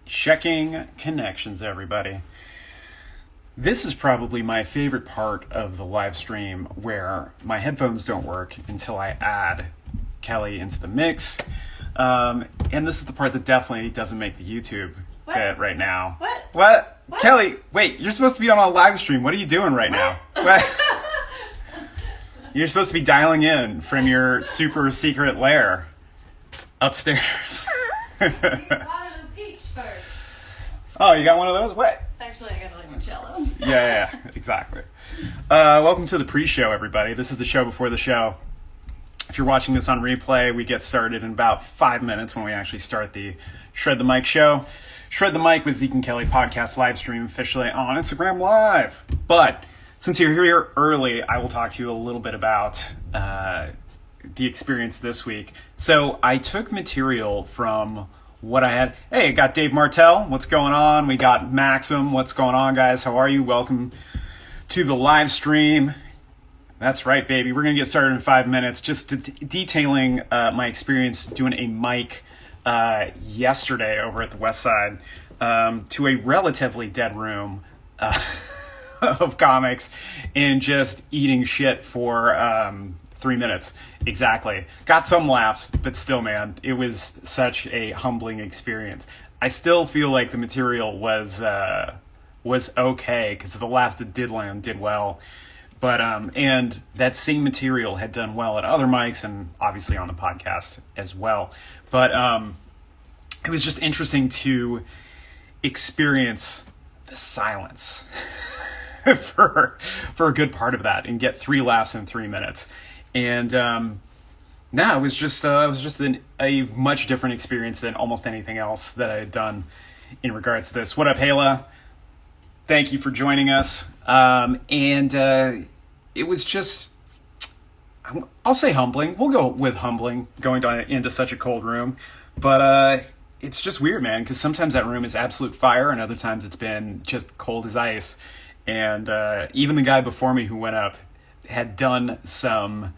Checking connections, everybody. This is probably my favorite part of the live stream where my headphones don't work until I add Kelly into the mix. And this is the part that definitely doesn't make the YouTube fit right now. What? Kelly, wait, you're supposed to be on a live stream. What are you doing right now? What? You're supposed to be dialing in from your super secret lair upstairs. Oh, you got one of those? What? Actually, I got a limoncello. Yeah, exactly. Welcome to the pre-show, everybody. This is the show before the show. If you're watching this on replay, we get started in about 5 minutes when we actually start the Shred the Mic show. Shred the Mic with Zeke and Kelly podcast live stream officially on Instagram Live. But since you're here early, I will talk to you a little bit about the experience this week. So I took material from what I had. Hey, I got Dave Martell. What's going on? We got Maxim. What's going on, guys? How are you? Welcome to the live stream. That's right, baby. We're going to get started in 5 minutes. Just detailing my experience doing a mic yesterday over at the West Side to a relatively dead room of comics and just eating shit for 3 minutes. Exactly. Got some laughs, but still, man, it was such a humbling experience. I still feel like the material was okay because the laughs that did land did well. But and that same material had done well at other mics and obviously on the podcast as well. But it was just interesting to experience the silence for a good part of that and get 3 laughs in 3 minutes. And it was just a much different experience than almost anything else that I had done in regards to this. What up, Hayla? Thank you for joining us. It was just, I'll say humbling. We'll go with humbling, going into such a cold room. But it's just weird, man, because sometimes that room is absolute fire, and other times it's been just cold as ice. And even the guy before me who went up had done some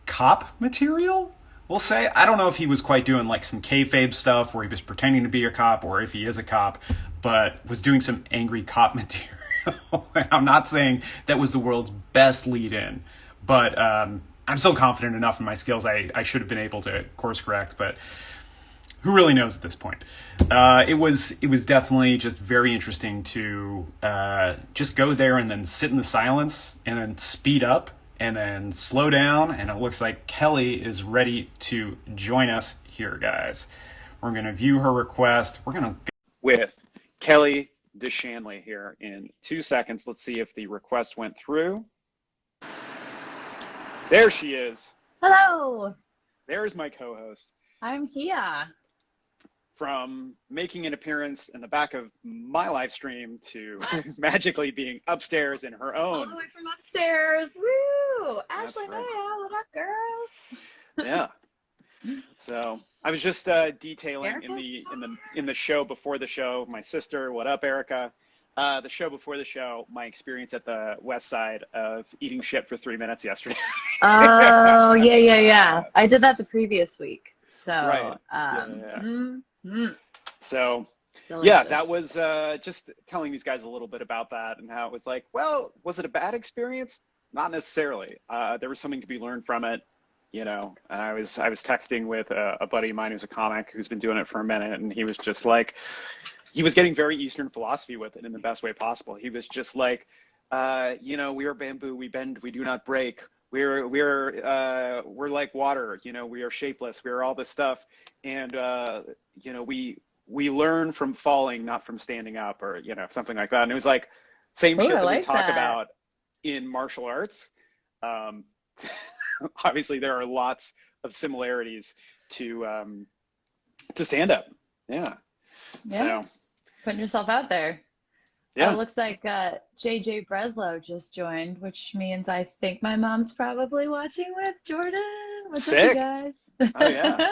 cop material, we'll say. I don't know if he was quite doing like some kayfabe stuff where he was pretending to be a cop or if he is a cop, but was doing some angry cop material. I'm not saying that was the world's best lead-in, but I'm still confident enough in my skills. I should have been able to course correct, but who really knows at this point? It was definitely just very interesting to just go there and then sit in the silence and then speed up and then slow down. And it looks like Kelly is ready to join us here, guys. We're going to view her request. We're going to go with Kelly de Shanley here in 2 seconds. Let's see if the request went through. There she is. Hello. There's my co-host. I'm here. From making an appearance in the back of my live stream to magically being upstairs in her own. All the way from upstairs. Woo! That's Ashley, right. hey, what up, girl? Yeah. So I was just detailing in the show before the show. My sister, what up, Erica? The show before the show, my experience at the West Side of eating shit for 3 minutes yesterday. Oh, yeah. I did that the previous week. So, right. So, delicious. yeah, that was just telling these guys a little bit about that and how it was like, well, was it a bad experience? Not necessarily. There was something to be learned from it. You know, I was texting with a buddy of mine who's a comic who's been doing it for a minute, and he was just like, he was getting very Eastern philosophy with it in the best way possible. He was just like, we are bamboo, we bend, we do not break. We're like water, we are shapeless, we are all this stuff. And, we learn from falling, not from standing up or, something like that. And it was like, same shit that we talk about in martial arts. Obviously there are lots of similarities to stand up. Yeah. So putting yourself out there. Yeah. It looks like JJ Breslow just joined, which means I think my mom's probably watching with Jordan. What's up, you guys? Oh, yeah.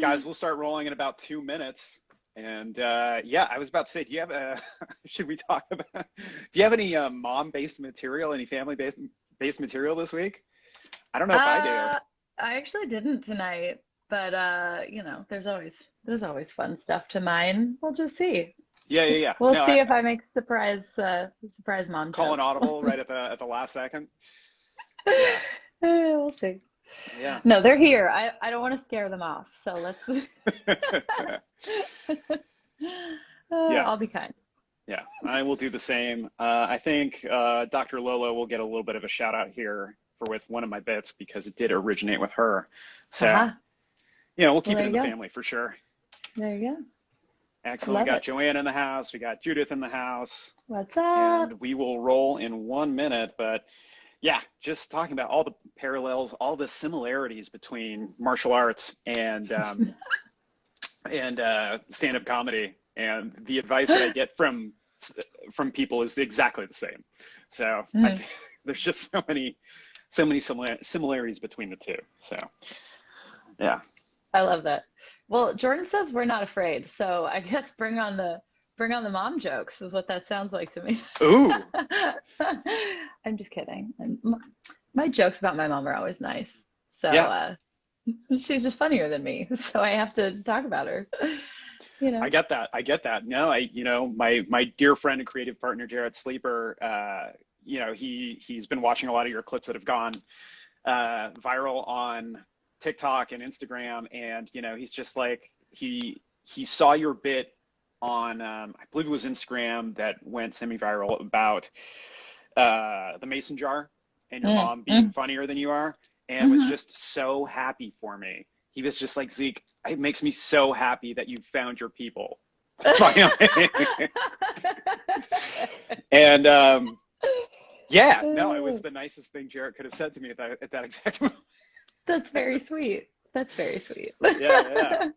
Guys, we'll start rolling in about 2 minutes. And I was about to say, do you have should we talk about, do you have any mom-based material, any family-based material this week? I don't know if I do. I actually didn't tonight. But there's always fun stuff to mine. We'll just see. Yeah. We'll No, see if I make surprise mom call an jokes. audible right at the last second. Yeah. We'll see. Yeah. No, they're here. I don't want to scare them off. So let's Yeah. I'll be kind. Yeah, I will do the same. I think Dr. Lolo will get a little bit of a shout out here with one of my bits because it did originate with her. So, Uh-huh. we'll keep Well, it in there the you go. family for sure. There you go. Excellent. Love We got it. Joanne in the house. We got Judith in the house. What's up? And we will roll in 1 minute. But yeah, just talking about all the parallels, all the similarities between martial arts and stand-up comedy. And the advice that I get from people is exactly the same. So there's just so many similarities between the two. So yeah. I love that. Well, Jordan says we're not afraid, so I guess bring on the mom jokes is what that sounds like to me. Ooh. I'm just kidding. And my jokes about my mom are always nice. So Yeah. She's just funnier than me, so I have to talk about her. I get that. No, my dear friend and creative partner, Jarrett Sleeper, he's been watching a lot of your clips that have gone viral on TikTok and Instagram. And, he's just like, he saw your bit on, I believe it was Instagram that went semi-viral about the mason jar and your mom being funnier than you are. And was just so happy for me. He was just like, Zeke, it makes me so happy that you found your people. Finally. And it was the nicest thing Jarrett could have said to me at that exact moment. That's very sweet. Yeah.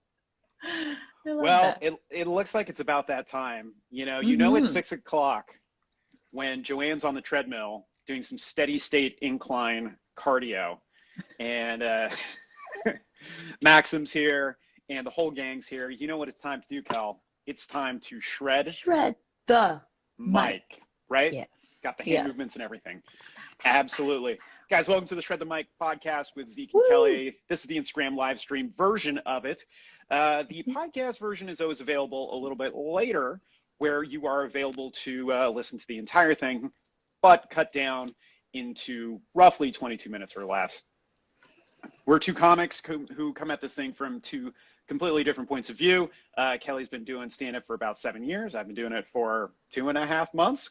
Well, that. it looks like it's about that time. It's 6 o'clock when Joanne's on the treadmill doing some steady state incline cardio. And Maxim's here, and the whole gang's here. You know what it's time to do, Cal? It's time to shred the mic, right? Yes. Got the hand movements and everything. Absolutely. Guys, welcome to the Shred the Mic podcast with Zeke and Kelly. This is the Instagram live stream version of it. The podcast version is always available a little bit later, where you are available to listen to the entire thing, but cut down into roughly 22 minutes or less. We're two comics who come at this thing from two completely different points of view. Kelly's been doing stand-up for about 7 years. I've been doing it for 2.5 months, ?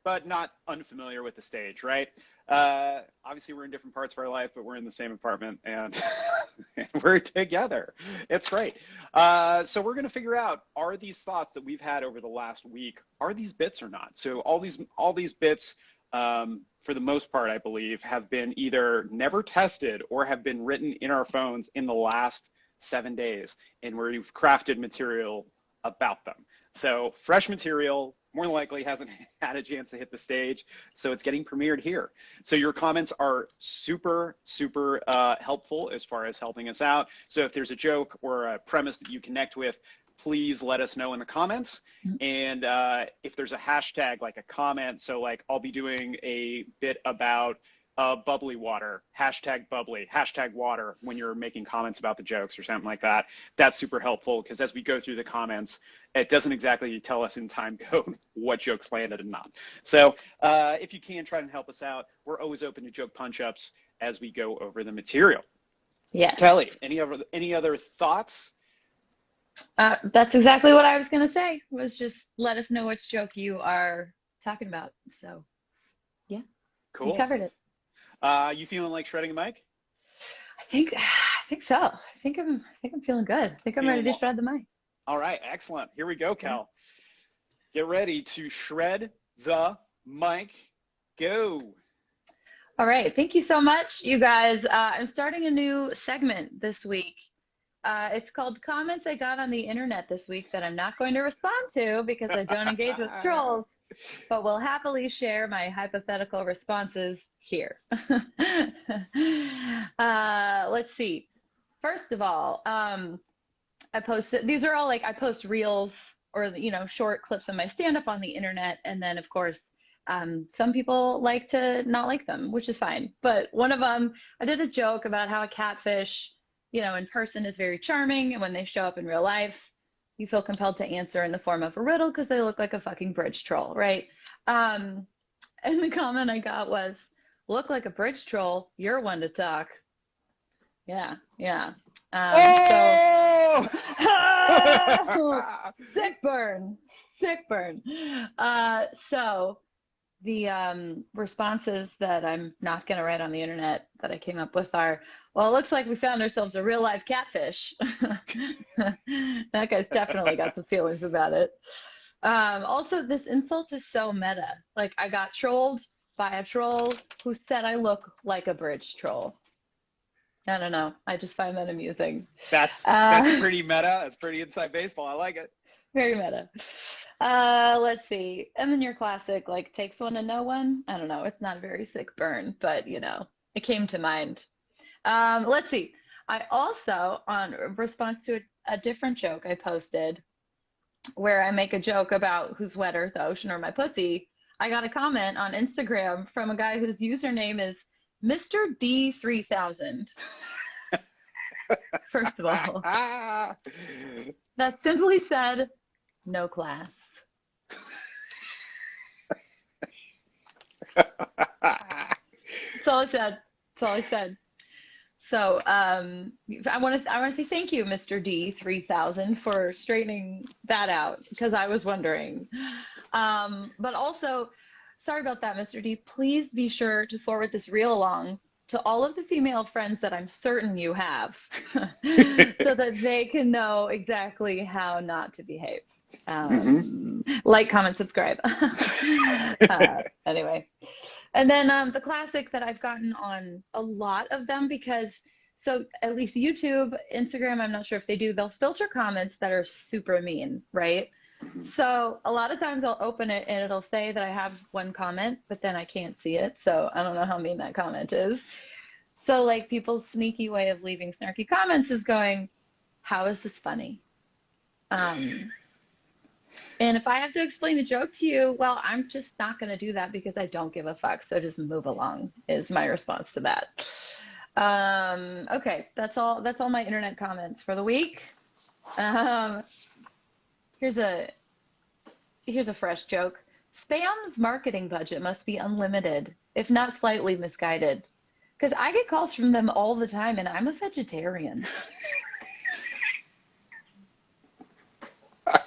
But not unfamiliar with the stage, right? Obviously, we're in different parts of our life, but we're in the same apartment, and we're together. It's great. So we're going to figure out, are these thoughts that we've had over the last week, are these bits or not? So all these bits, for the most part, I believe, have been either never tested or have been written in our phones in the last 7 days, and we've crafted material about them. So fresh material, more than likely hasn't had a chance to hit the stage, so it's getting premiered here. So your comments are super, super helpful as far as helping us out. So if there's a joke or a premise that you connect with, please let us know in the comments. And if there's a hashtag, like a comment, so like I'll be doing a bit about bubbly water, hashtag bubbly, hashtag water when you're making comments about the jokes or something like that. That's super helpful because as we go through the comments, it doesn't exactly tell us in time code what jokes landed and not. So if you can, try and help us out. We're always open to joke punch-ups as we go over the material. Yes. Kelly, any other thoughts? That's exactly what I was going to say, was just let us know which joke you are talking about. So, yeah. Cool. You covered it. You feeling like shredding a mic? I think so. I think I'm feeling good. I think I'm ready to shred the mic. All right, excellent. Here we go, Cal. Get ready to shred the mic. Go. All right. Thank you so much, you guys. I'm starting a new segment this week. It's called Comments I Got on the Internet this week that I'm not going to respond to because I don't engage with trolls, but will happily share my hypothetical responses here. Let's see. First of all, I posted, these are all like, I post reels or, short clips of my stand-up on the internet. And then, of course, Some people like to not like them, which is fine. But one of them, I did a joke about how a catfish, in person is very charming, and when they show up in real life, you feel compelled to answer in the form of a riddle because they look like a fucking bridge troll, right? And the comment I got was, look like a bridge troll, you're one to talk. Yeah, yeah. Oh! So sick burn. So the responses that I'm not going to write on the internet that I came up with are, well, it looks like we found ourselves a real life catfish. That guy's definitely got some feelings about it. Also, this insult is so meta. Like, I got trolled by a troll who said I look like a bridge troll. I don't know. I just find that amusing. That's pretty meta. That's pretty inside baseball. I like it. Very meta. Let's see. And then your classic, like, takes one to know one. I don't know. It's not a very sick burn, but, it came to mind. Let's see. I also, on response to a different joke I posted, where I make a joke about who's wetter, the ocean or my pussy, I got a comment on Instagram from a guy whose username is Mr. D3000. First of all, that simply said, no class. That's all I said. So I want to say thank you, Mr. D3000, for straightening that out, because I was wondering. But also, sorry about that, Mr. D. Please be sure to forward this reel along to all of the female friends that I'm certain you have, so that they can know exactly how not to behave. Like, comment, subscribe. Anyway. And then the classic that I've gotten on a lot of them, because so at least YouTube, Instagram, I'm not sure if they do, they'll filter comments that are super mean, right? So a lot of times I'll open it and it'll say that I have one comment, but then I can't see it. So I don't know how mean that comment is. So like, people's sneaky way of leaving snarky comments is going, how is this funny? And if I have to explain a joke to you, well, I'm just not going to do that because I don't give a fuck. So just move along is my response to that. Okay, that's all my internet comments for the week. Here's a fresh joke. Spam's marketing budget must be unlimited, if not slightly misguided. Because I get calls from them all the time, and I'm a vegetarian.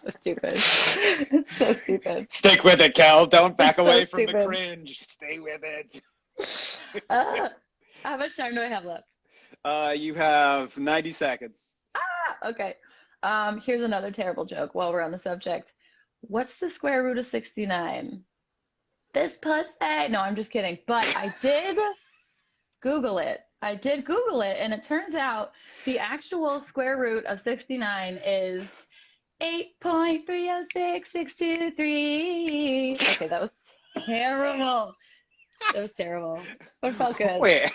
So stupid. It's so stupid. Stick with it, Cal. Don't back away from the cringe. Stay with it. How much time do I have left? You have 90 seconds. Okay. Here's another terrible joke while we're on the subject. What's the square root of 69? This pussy. No, I'm just kidding. But I did Google it. And it turns out the actual square root of 69 is 8.306623. Okay, that was terrible. But it felt good. Wait.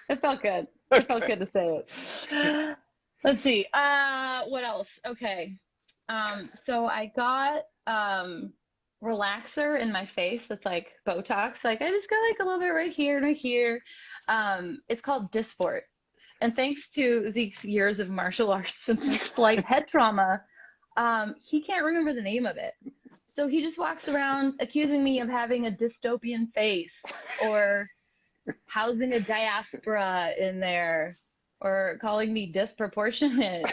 It felt good. It felt good to say it. Let's see. What else? Okay. So I got relaxer in my face that's like Botox. Like, I just got like a little bit right here and right here. It's called Dysport. And thanks to Zeke's years of martial arts and like slight head trauma, he can't remember the name of it. So he just walks around accusing me of having a dystopian face or housing a diaspora in there or calling me disproportionate.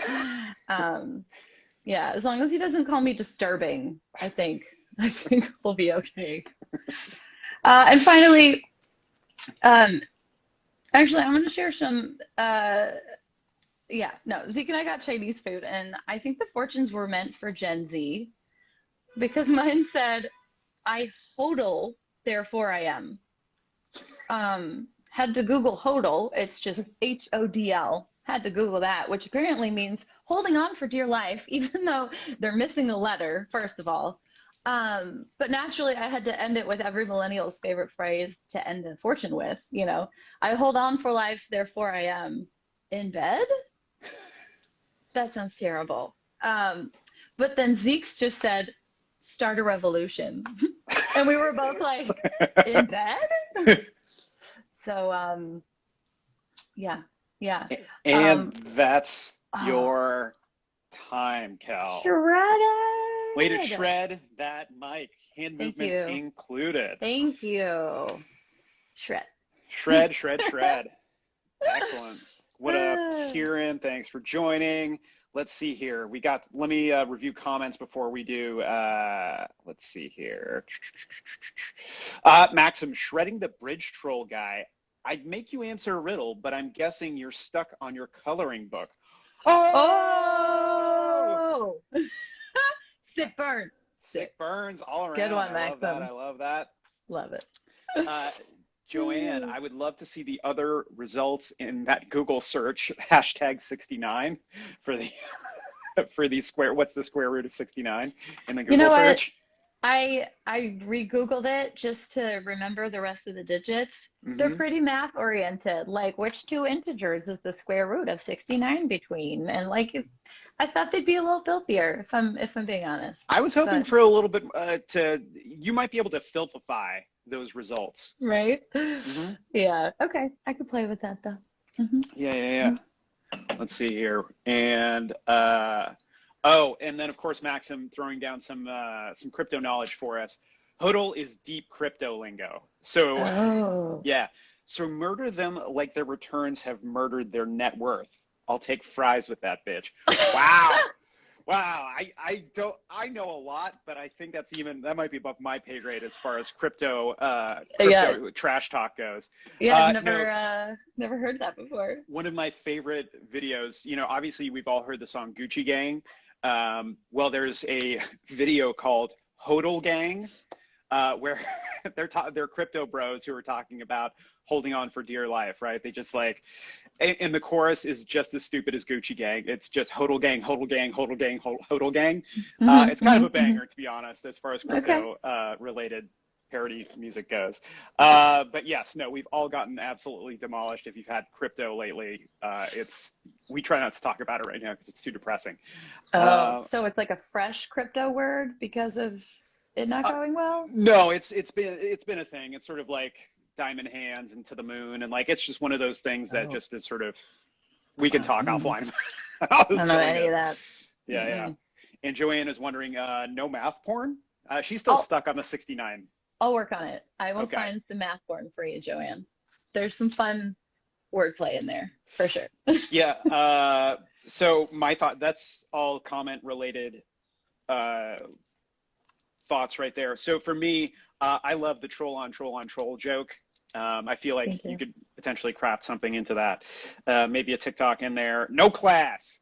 Yeah, as long as he doesn't call me disturbing, I think we'll be okay. And finally, actually, I'm going to share some, Zeke and I got Chinese food, and I think the fortunes were meant for Gen Z, because mine said, I HODL, therefore I am. Had to Google HODL, it's just HODL. Had to Google that, which apparently means holding on for dear life, even though they're missing a letter, first of all. But naturally, I had to end it with every millennial's favorite phrase to end a fortune with, I hold on for life, therefore I am. In bed? That sounds terrible. But then Zeke's just said, start a revolution. And we were both like in bed. So, yeah. And that's your time, Kel. Shredded. Way to shred that mic. Hand Thank movements you. included. Thank you. Shred. Shred. Excellent. What up, Kieran? Thanks for joining. Let's see here. Let me review comments before we do. Let's see here. Maxim, shredding the bridge troll guy. I'd make you answer a riddle, but I'm guessing you're stuck on your coloring book. Oh! Sick burn. Sick burns all around. Good one, Maxim. I love that. Love it. Joanne, I would love to see the other results in that Google search, #69 for the what's the square root of 69 in the Google search? I re-Googled it just to remember the rest of the digits. Mm-hmm. They're pretty math oriented. Like, which two integers is the square root of 69 between? And like, I thought they'd be a little filthier if I'm being honest. I was hoping for a little bit you might be able to filthify those results. Right? Mm-hmm. Yeah. Okay. I could play with that though. Mm-hmm. Yeah. Let's see here. And and then of course Maxim throwing down some crypto knowledge for us. HODL is deep crypto lingo. So yeah. So murder them like their returns have murdered their net worth. I'll take fries with that bitch. Wow. Wow. I know a lot, but I think that might be above my pay grade as far as crypto trash talk goes. Yeah, I've never heard that before. One of my favorite videos, obviously we've all heard the song Gucci Gang. Well, there's a video called HODL Gang, where they're crypto bros who are talking about holding on for dear life, right? They just and the chorus is just as stupid as Gucci Gang. It's just HODL Gang, HODL Gang, HODL Gang, HODL Gang. It's kind of a banger, to be honest, as far as crypto related parody music goes. But yes, no, we've all gotten absolutely demolished. If you've had crypto lately, we try not to talk about it right now because it's too depressing. So it's like a fresh crypto word because of it not going well? No, it's been a thing. It's sort of like diamond hands and to the moon, and it's just one of those things that just is sort of, we can talk offline. I don't know any of that. Yeah. And Joanne is wondering, no math porn? She's still stuck on the 69. I'll work on it. I will find some math porn for you, Joanne. There's some fun wordplay in there, for sure. Yeah. So my thought, that's all comment related thoughts right there. So for me, I love the troll on troll joke. I feel like you could potentially craft something into that. Maybe a TikTok in there. No class.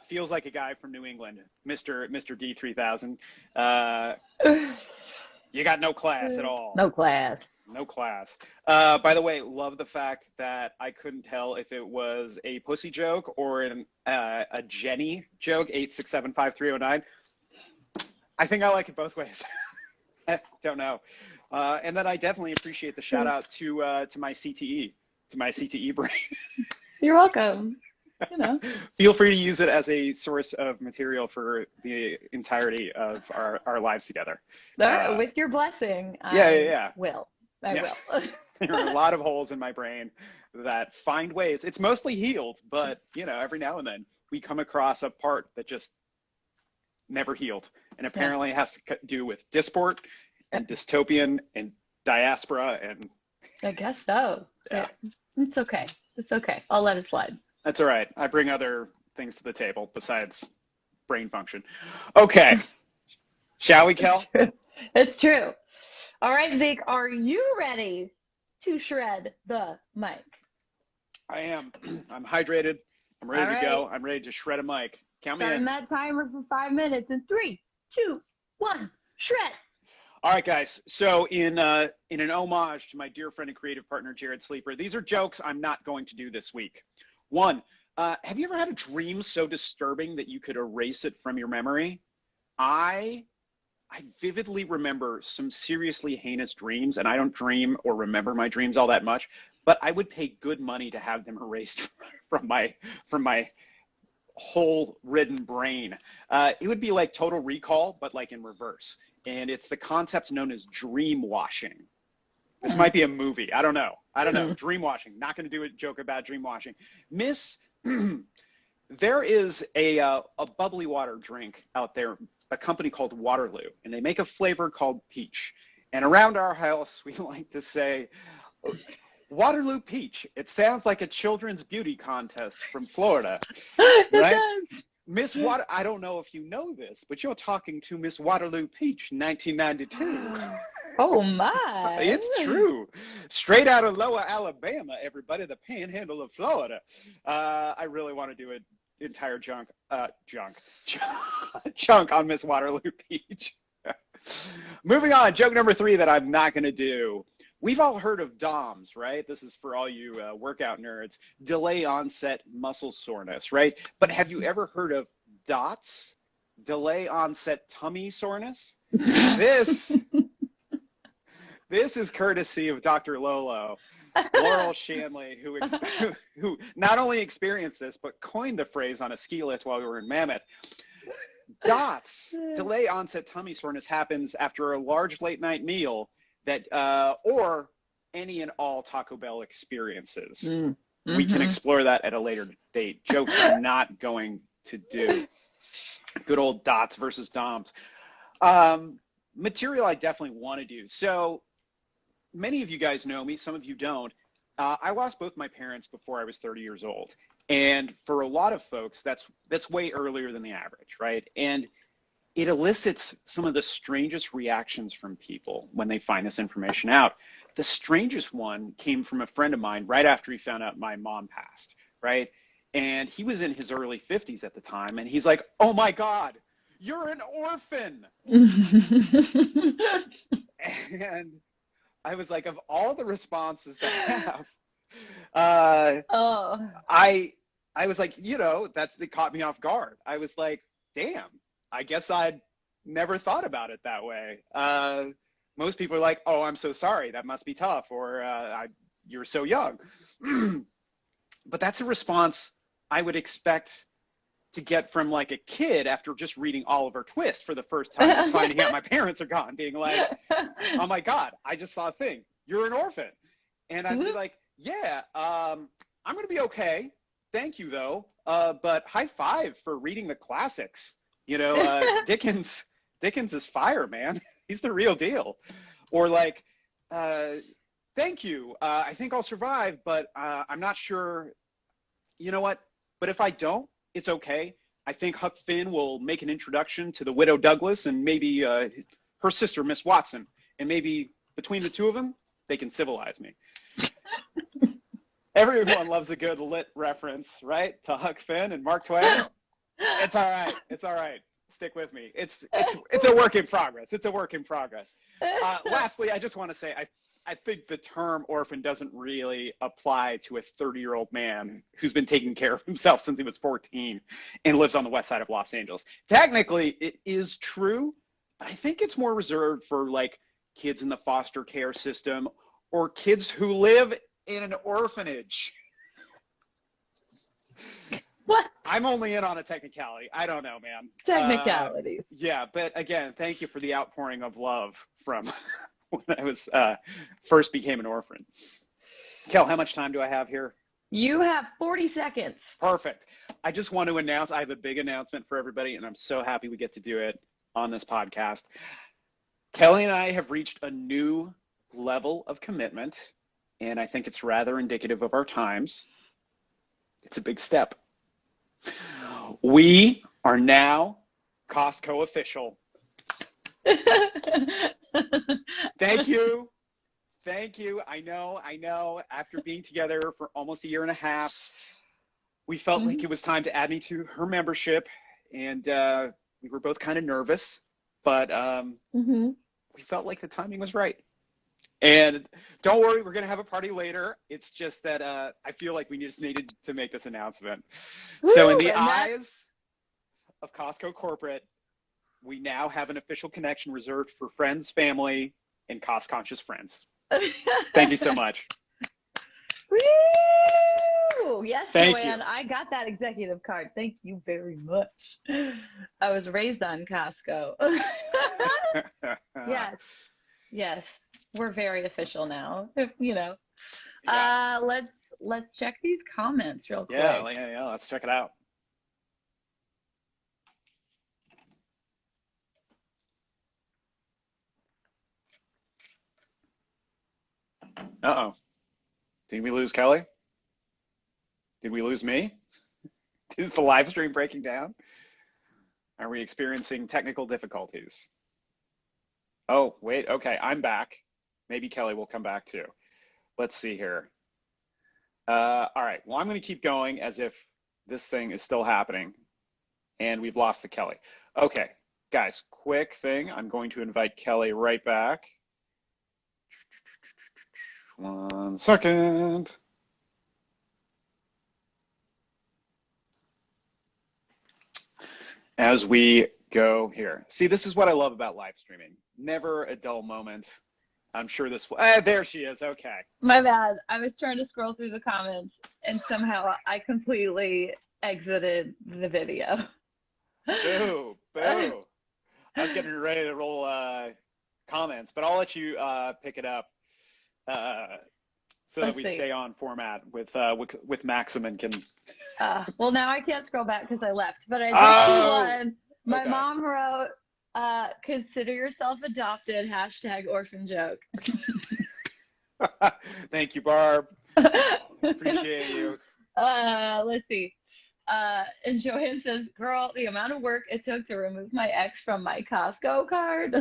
Feels like a guy from New England, Mr. D3000. You got no class at all. No class. No class. By the way, love the fact that I couldn't tell if it was a pussy joke or a Jenny joke, 8675309. I think I like it both ways. Don't know. And then I definitely appreciate the shout out to my CTE brain. You're welcome. Feel free to use it as a source of material for the entirety of our lives together. With your blessing, I will. There are a lot of holes in my brain that find ways. It's mostly healed, but every now and then we come across a part that just never healed, and apparently it has to do with disport and dystopian and diaspora, and I guess so. Yeah. It's okay. I'll let it slide. That's all right. I bring other things to the table besides brain function. Okay. Shall we, Kel? It's true. All right, Zeke, are you ready to shred the mic? I am. I'm hydrated. I'm ready to go. I'm ready to shred a mic. Count me in. Starting that timer for 5 minutes in 3, 2, 1, shred. All right, guys. So in an homage to my dear friend and creative partner, Jared Sleeper, these are jokes I'm not going to do this week. 1, have you ever had a dream so disturbing that you could erase it from your memory? I vividly remember some seriously heinous dreams, and I don't dream or remember my dreams all that much, but I would pay good money to have them erased from my whole ridden brain. It would be like Total Recall, but like in reverse. and it's the concept known as dream washing. This might be a movie. I don't know. Dream washing. Not going to do a joke about dream washing. There is a bubbly water drink out there, a company called Waterloo, and they make a flavor called peach. And around our house, we like to say, Waterloo Peach. It sounds like a children's beauty contest from Florida. It right? does. Miss Water, I don't know if you know this, but you're talking to Miss Waterloo Peach, 1992. Oh my. It's true. Straight out of Lower Alabama, everybody, the panhandle of Florida. I really want to do an entire chunk on Miss Waterloo Peach. Moving on, joke number 3 that I'm not going to do. We've all heard of DOMS, right? This is for all you workout nerds. Delay onset muscle soreness, right? But have you ever heard of DOTS? Delay onset tummy soreness? This is courtesy of Dr. Lolo, Laurel Shanley, who not only experienced this, but coined the phrase on a ski lift while we were in Mammoth. DOTS, delay onset tummy soreness, happens after a large late night meal that or any and all Taco Bell experiences. We can explore that at a later date. Jokes I'm not going to do. Good old DOTS versus DOMS. Material I definitely want to do. So many of you guys know me, some of you don't. I lost both my parents before I was 30 years old. And for a lot of folks, that's way earlier than the average, right? And it elicits some of the strangest reactions from people when they find this information out. The strangest one came from a friend of mine right after he found out my mom passed, right? And he was in his early 50s at the time, and he's like, "Oh my God, you're an orphan." And I was like, of all the responses to have, I was like, that caught me off guard. I was like, damn, I guess I'd never thought about it that way. Most people are like, oh, I'm so sorry, that must be tough, or you're so young. But that's a response I would expect to get from like a kid after just reading Oliver Twist for the first time and finding out my parents are gone, being like, oh my God, I just saw a thing. You're an orphan. And I'd be like, yeah, I'm going to be okay. Thank you, though. But high five for reading the classics. Dickens is fire, man. He's the real deal. Or like, thank you. I think I'll survive, but I'm not sure. You know what? But if I don't, it's okay. I think Huck Finn will make an introduction to the widow Douglas and maybe her sister, Miss Watson. And maybe between the two of them, they can civilize me. Everyone loves a good lit reference, right? To Huck Finn and Mark Twain. It's all right. It's all right. Stick with me. It's a work in progress. It's a work in progress. Lastly, I just want to say I think the term orphan doesn't really apply to a 30-year-old man who's been taking care of himself since he was 14 and lives on the west side of Los Angeles. Technically, it is true, but I think it's more reserved for like kids in the foster care system or kids who live in an orphanage. What? I'm only in on a technicality. I don't know, man. Technicalities. Yeah, but again, thank you for the outpouring of love from when I was first became an orphan. Kel, how much time do I have here? You have 40 seconds. Perfect. I just want to announce, I have a big announcement for everybody, and I'm so happy we get to do it on this podcast. Kelly and I have reached a new level of commitment, and I think it's rather indicative of our times. It's a big step. We are now Costco official. Thank you. Thank you. I know. After being together for almost a year and a half, we felt like it was time to add me to her membership. And we were both kind of nervous, but we felt like the timing was right. And don't worry, we're going to have a party later. It's just that I feel like we just needed to make this announcement. Woo, so in the eyes of Costco Corporate, we now have an official connection reserved for friends, family, and cost-conscious friends. Thank you so much. Woo! Yes, Thank Joanne, you. I got that executive card. Thank you very much. I was raised on Costco. Yes. Yes. We're very official now. If you know. Yeah. Let's check these comments real quick. Yeah. Let's check it out. Uh-oh. Did we lose Kelly? Did we lose me? Is the live stream breaking down? Are we experiencing technical difficulties? Oh, wait. Okay, I'm back. Maybe Kelly will come back too. Let's see here. All right. Well, I'm going to keep going as if this thing is still happening and we've lost the Kelly. Okay, guys, quick thing. I'm going to invite Kelly right back. 1 second. As we go here. See, this is what I love about live streaming. Never a dull moment. I'm sure this will, there she is. Okay. My bad. I was trying to scroll through the comments and somehow I completely exited the video. Boo, boo. I was getting ready to roll comments, but I'll let you pick it up so that we stay on format with Maxim and can. Well, now I can't scroll back because I left, but I did see one. My mom wrote, consider yourself adopted, #orphan joke. Thank you, Barb. Appreciate you. Let's see. And Joanne says, girl, the amount of work it took to remove my ex from my Costco card.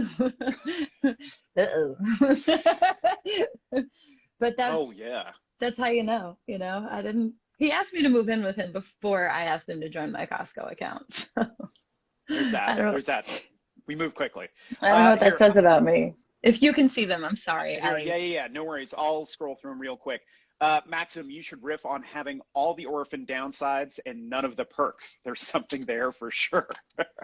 But that's how you know, I didn't, he asked me to move in with him before I asked him to join my Costco account. So. There's that. We move quickly. I don't know what that says about me. If you can see them, I'm sorry. Yeah. No worries. I'll scroll through them real quick. Maxim, you should riff on having all the orphan downsides and none of the perks. There's something there for sure.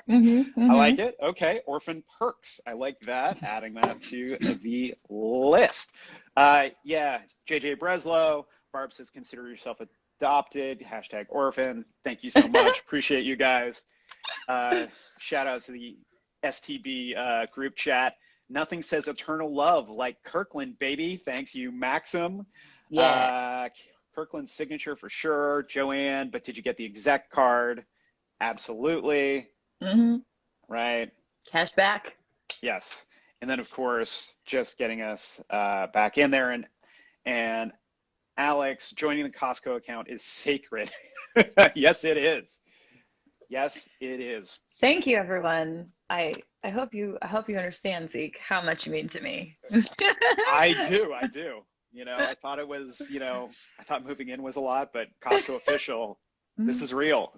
I like it. Okay, orphan perks. I like that. Adding that to the list. Yeah, JJ Breslow. Barb says, consider yourself adopted. #orphan. Thank you so much. Appreciate you guys. Shout out to the STB group chat. Nothing says eternal love like Kirkland, baby. Thanks you, Maxim. Yeah. Kirkland's signature for sure. Joanne, but did you get the exec card? Absolutely. Right. Cash back. Yes. And then, of course, just getting us back in there. And Alex, joining the Costco account is sacred. Yes, it is. Yes, it is. Thank you, everyone. I hope you understand, Zeke, how much you mean to me. I do. I thought it was, I thought moving in was a lot, but Costco official, this is real.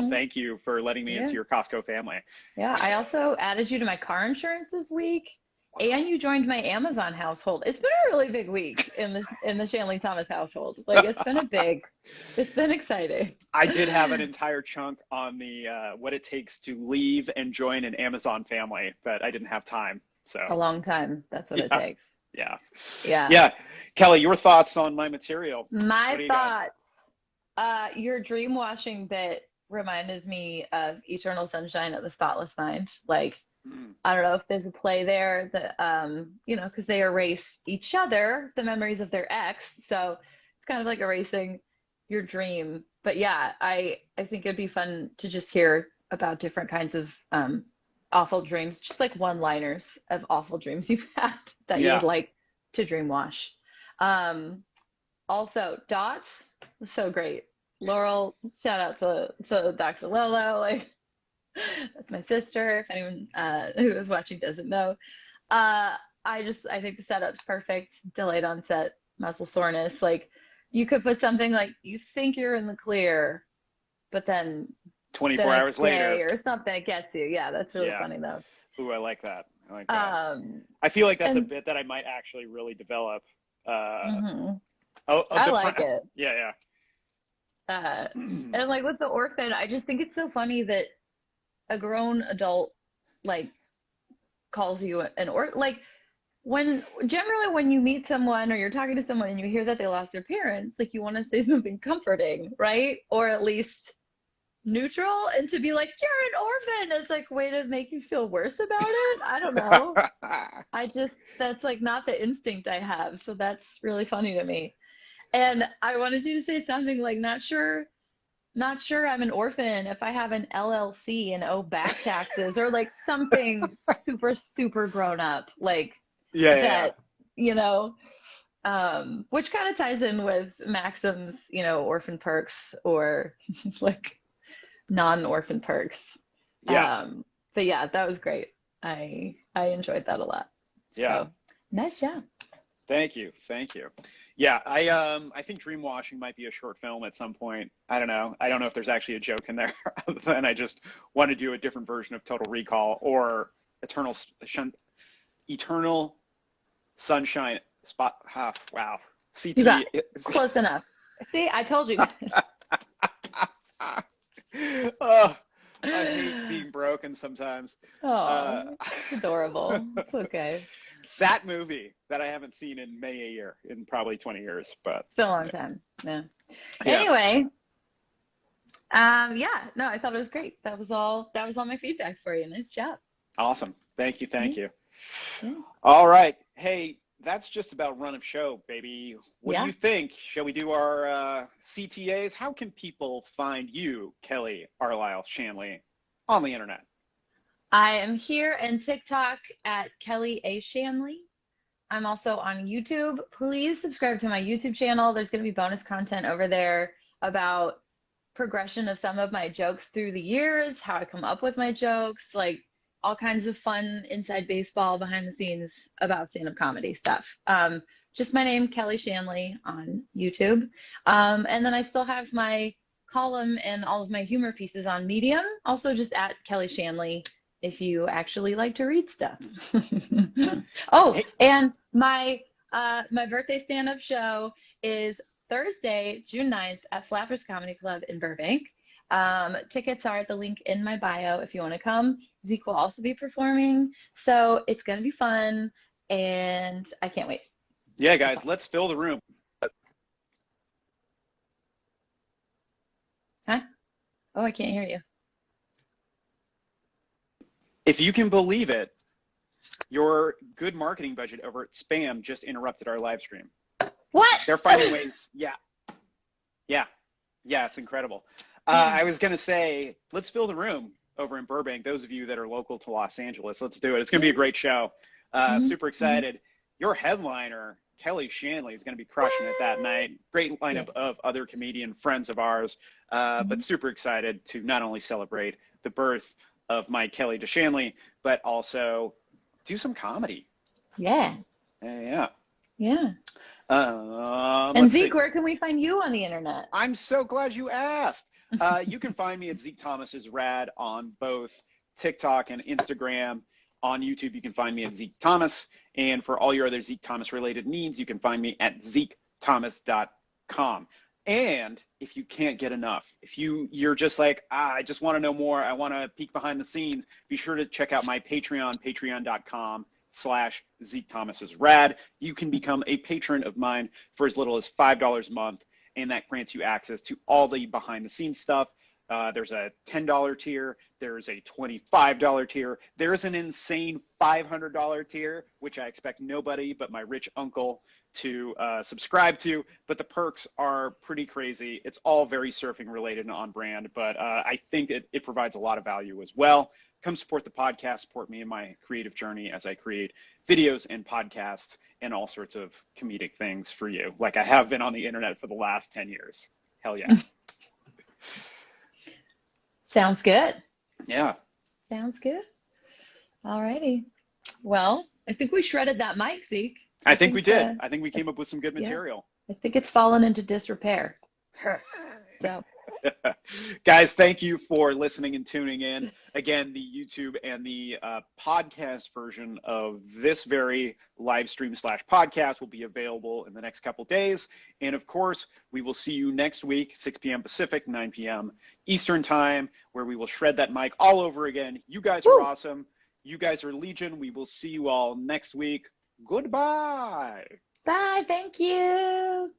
Thank you for letting me into your Costco family. Yeah, I also added you to my car insurance this week, and you joined my Amazon household. It's been a really big week in the Shanley-Thomas household. Like, it's been exciting. I did have an entire chunk on the what it takes to leave and join an Amazon family, but I didn't have time. So a long time. That's what it takes. Yeah. Kelly, your thoughts on my material? My thoughts. Your dream washing bit reminded me of Eternal Sunshine of the Spotless Mind. Like, I don't know if there's a play there that, because they erase each other, the memories of their ex. So it's kind of like erasing your dream. But yeah, I think it'd be fun to just hear about different kinds of awful dreams, just like one-liners of awful dreams you've had that you would like to dream wash. Also, Dots was so great. Laurel, shout out to Dr. Lolo. Like, that's my sister. If anyone who is watching doesn't know, I think the setup's perfect. Delayed onset muscle soreness. Like, you could put something like, you think you're in the clear, but then 24 hours later or something, it gets you. Yeah, that's really funny though. Ooh, I like that. I feel like that's a bit that I might actually really develop. I like it. Yeah. And like with the orphan, I just think it's so funny that a grown adult like calls you like when you meet someone or you're talking to someone and you hear that they lost their parents, like you want to say something comforting, right? Or at least neutral, and to be like, you're an orphan, is like a way to make you feel worse about it. I don't know. That's like not the instinct I have. So that's really funny to me. And I wanted you to say something like, not sure I'm an orphan if I have an LLC and owe back taxes, or like something super, super grown up, like that, you know, which kind of ties in with Maxim's, you know, orphan perks or like non-orphan perks. Yeah. But yeah, that was great. I enjoyed that a lot. Yeah. So nice job. Thank you. Yeah, I think dream washing might be a short film at some point. I don't know. I don't know if there's actually a joke in there other than I just want to do a different version of Total Recall or Eternal Sunshine Spot. Wow. CT. You got close enough. See, I told you. Oh, I hate being broken sometimes. Oh, it's adorable. It's okay. That movie that I haven't seen in May a year, in probably 20 years, but it's been a long time. Yeah. Anyway, no, I thought it was great. That was all my feedback for you. Nice job. Awesome. Thank you. Yeah. All right. Hey, that's just about run of show, baby. What do you think? Shall we do our CTAs? How can people find you, Kelly Arlisle Shanley, on the internet? I am here in TikTok at Kelly A. Shanley. I'm also on YouTube. Please subscribe to my YouTube channel. There's going to be bonus content over there about progression of some of my jokes through the years, how I come up with my jokes, like all kinds of fun inside baseball, behind the scenes about stand-up comedy stuff. Just my name, Kelly Shanley, on YouTube. And then I still have my column and all of my humor pieces on Medium, also just at Kelly Shanley, if you actually like to read stuff. Oh, and my birthday stand-up show is Thursday, June 9th at Flappers Comedy Club in Burbank. Tickets are at the link in my bio if you want to come. Zeke will also be performing, so it's going to be fun, and I can't wait. Yeah, guys, let's fill the room. Huh? Oh, I can't hear you. If you can believe it, your good marketing budget over at Spam just interrupted our live stream. What? They're finding ways. Yeah, it's incredible. I was going to say, let's fill the room over in Burbank. Those of you that are local to Los Angeles, let's do it. It's going to be a great show. Super excited. Your headliner, Kelly Shanley, is going to be crushing it that night. Great lineup of other comedian friends of ours, but super excited to not only celebrate the birth of my Kelly DeShanley, but also do some comedy. Yeah. Yeah. And Zeke, where can we find you on the internet? I'm so glad you asked. You can find me at ZekeThomas is Rad on both TikTok and Instagram. On YouTube, you can find me at ZekeThomas. And for all your other Zeke Thomas related needs, you can find me at ZekeThomas.com. And if you can't get enough, if you're just like, I just want to know more, I want to peek behind the scenes, be sure to check out my Patreon, patreon.com/ZekeThomasIsRad. You can become a patron of mine for as little as $5 a month, and that grants you access to all the behind the scenes stuff. There's a $10 tier. There's a $25 tier. There's an insane $500 tier, which I expect nobody but my rich uncle to subscribe to. But the perks are pretty crazy. It's all very surfing related and on brand, but I think it provides a lot of value as well. Come support the podcast, support me in my creative journey as I create videos and podcasts and all sorts of comedic things for you, like I have been on the internet for the last 10 years. Hell yeah. Sounds good. Yeah. Sounds good. All righty. Well, I think we shredded that mic, Zeke. I think we did. I think we came up with some good material. I think it's fallen into disrepair. So, guys, thank you for listening and tuning in. Again, the YouTube and the podcast version of this very live stream / podcast will be available in the next couple days. And of course, we will see you next week, 6 p.m. Pacific, 9 p.m. Eastern time, where we will shred that mic all over again. You guys are awesome. You guys are legion. We will see you all next week. Goodbye. Bye. Thank you.